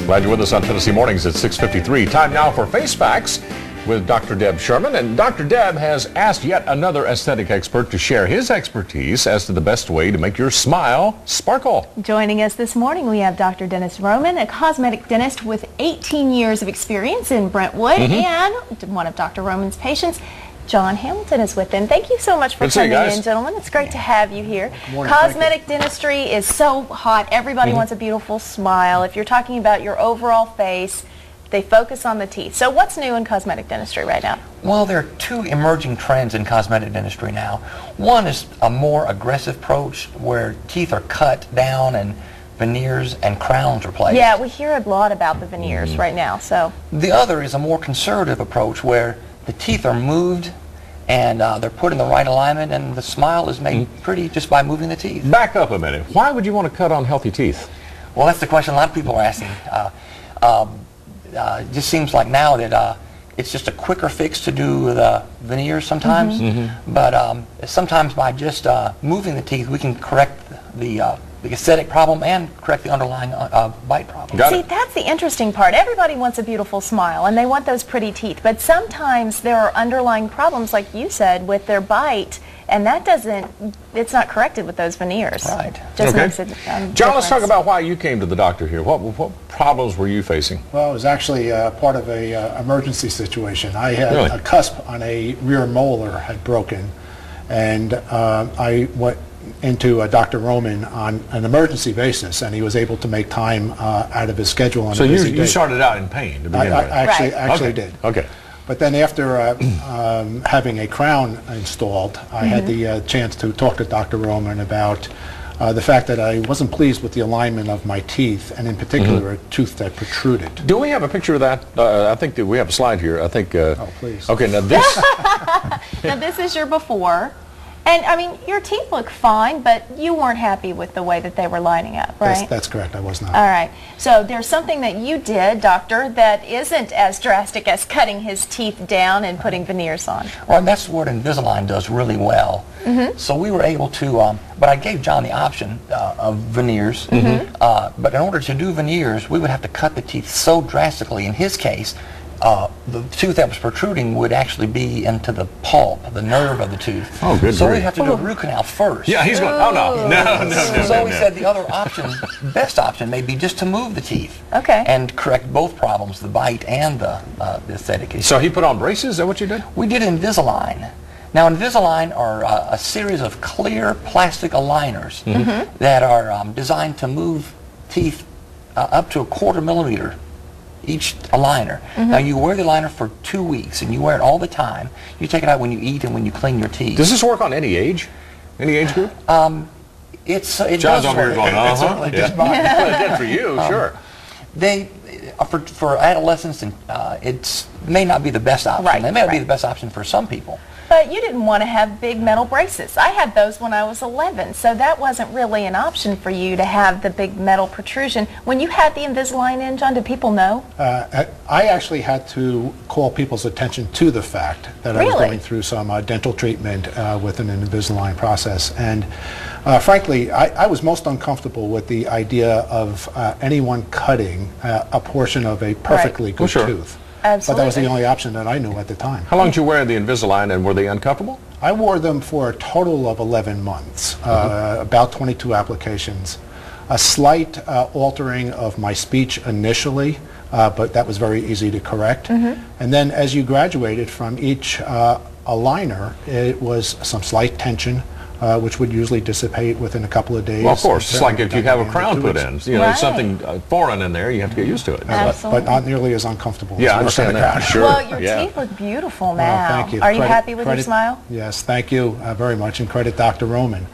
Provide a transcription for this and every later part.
Glad you're with us on Tennessee Mornings at 6:53. Time now for FaceFacts with Dr. Deb Sherman. And Dr. Deb has asked yet another aesthetic expert to share his expertise as to the best way to make your smile sparkle. Joining us this morning, we have Dr. Dennis Roman, a cosmetic dentist with 18 years of experience in Brentwood, and one of Dr. Roman's patients, John Hamilton, is with him. Thank you so much for coming in, gentlemen. It's great to have you here. Morning, cosmetic dentistry is so hot. Everybody wants a beautiful smile. If you're talking about your overall face, they focus on the teeth. So what's new in cosmetic dentistry right now? Well, there are two emerging trends in cosmetic dentistry now. One is a more aggressive approach where teeth are cut down and veneers and crowns replaced. Yeah, we hear a lot about the veneers right now. So the other is a more conservative approach where the teeth are moved and they're put in the right alignment, and the smile is made pretty just by moving the teeth. Back up a minute. Why would you want to cut on healthy teeth? Well, that's the question a lot of people are asking. It just seems like now that it's just a quicker fix to do the veneers sometimes, but sometimes by just moving the teeth, we can correct the aesthetic problem and correct the underlying bite problem. See, that's the interesting part. Everybody wants a beautiful smile and they want those pretty teeth, but sometimes there are underlying problems, like you said, with their bite, and that it's not corrected with those veneers. Right. Just makes it John, let's talk about why you came to the doctor here. What problems were you facing? Well, it was actually part of a emergency situation. I had a cusp on a rear molar had broken, and I went into Dr. Roman on an emergency basis, and he was able to make time out of his schedule on a busy day. So you started out in pain to begin with? I actually did. Okay. But then after having a crown installed, I had the chance to talk to Dr. Roman about the fact that I wasn't pleased with the alignment of my teeth, and in particular a tooth that protruded. Do we have a picture of that? I think that we have a slide here. I think. Oh, please. Okay, now this. Now this is your before. And, I mean, your teeth look fine, but you weren't happy with the way that they were lining up, right? That's correct. I was not. All right. So there's something that you did, doctor, that isn't as drastic as cutting his teeth down and putting veneers on. Well, and that's what Invisalign does really well. So we were able to, but I gave John the option of veneers. But in order to do veneers, we would have to cut the teeth so drastically. In his case, the tooth that was protruding would actually be into the pulp, the nerve of the tooth. Oh, good. So we'd have to do a root canal first. Yeah, he's going, oh, no. So we said the other option, best option, may be just to move the teeth. Okay. And correct both problems, the bite and the aesthetic issue. So he put on braces? Is that what you did? We did Invisalign. Now, Invisalign are a series of clear plastic aligners that are designed to move teeth up to 1/4 millimeter each aligner. Now, you wear the aligner for 2 weeks, and you wear it all the time. You take it out when you eat and when you clean your teeth. Does this work on any age? Any age group? It John's does over here work. going, It certainly does. Well, it did for you, sure. They, for adolescents, it may not be the best option. Right, It may not be the best option for some people. But you didn't want to have big metal braces. I had those when I was 11, so that wasn't really an option for you to have the big metal protrusion. When you had the Invisalign in, John, did people know? I actually had to call people's attention to the fact that I was going through some dental treatment with an Invisalign process. And frankly, I was most uncomfortable with the idea of anyone cutting a portion of a perfectly good tooth. Absolutely. But that was the only option that I knew at the time. How long did you wear the Invisalign, and were they uncomfortable? I wore them for a total of 11 months, about 22 applications. A slight altering of my speech initially, but that was very easy to correct. And then as you graduated from each aligner, it was some slight tension, which would usually dissipate within a couple of days. Well, of course. It's like if you have a crown put in. You know, there's something foreign in there, you have to get used to it. But not nearly as uncomfortable. Yeah, I as understand that. Sure. Well, your teeth look beautiful now. Well, thank you. Are you happy with your smile? Yes, thank you very much, and credit Dr. Roman.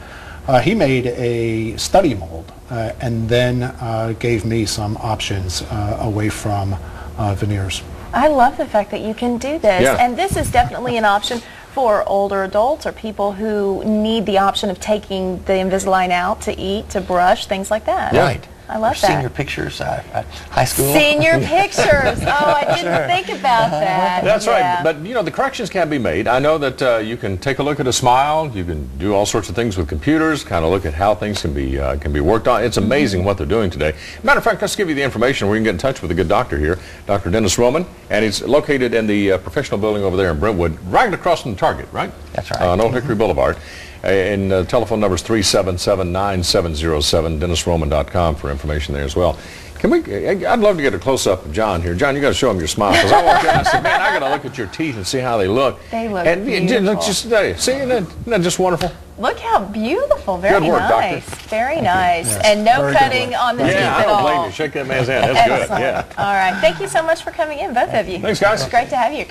He made a study mold and then gave me some options away from veneers. I love the fact that you can do this, and this is definitely an option for older adults or people who need the option of taking the Invisalign out to eat, to brush, things like that. Right. I love or that. senior pictures at high school. Senior pictures. Oh, I didn't think about that. That's Yeah. right. But, you know, the corrections can be made. I know that you can take a look at a smile. You can do all sorts of things with computers, kind of look at how things can be worked on. It's amazing what they're doing today. Matter of fact, let's give you the information where you can get in touch with a good doctor here, Dr. Dennis Roman, and he's located in the professional building over there in Brentwood, right across from the Target, right? That's right. On Old Hickory Boulevard. And telephone number is 377-9707, DennisRoman.com for information there as well. I'd love to get a close-up of John here. John, you got to show him your smile. Because I walked in and I said, man, I got to look at your teeth and see how they look. They look and beautiful. See, isn't that just wonderful? Look how beautiful. Very Good work, nice. doctor. Very nice. Yes, And no very good cutting work. on the teeth Yeah, I at don't all. blame you. Shake that man's hand. That's good. Excellent. Yeah. All right. Thank you so much for coming in, both of you. Thanks, guys. It's great to have you.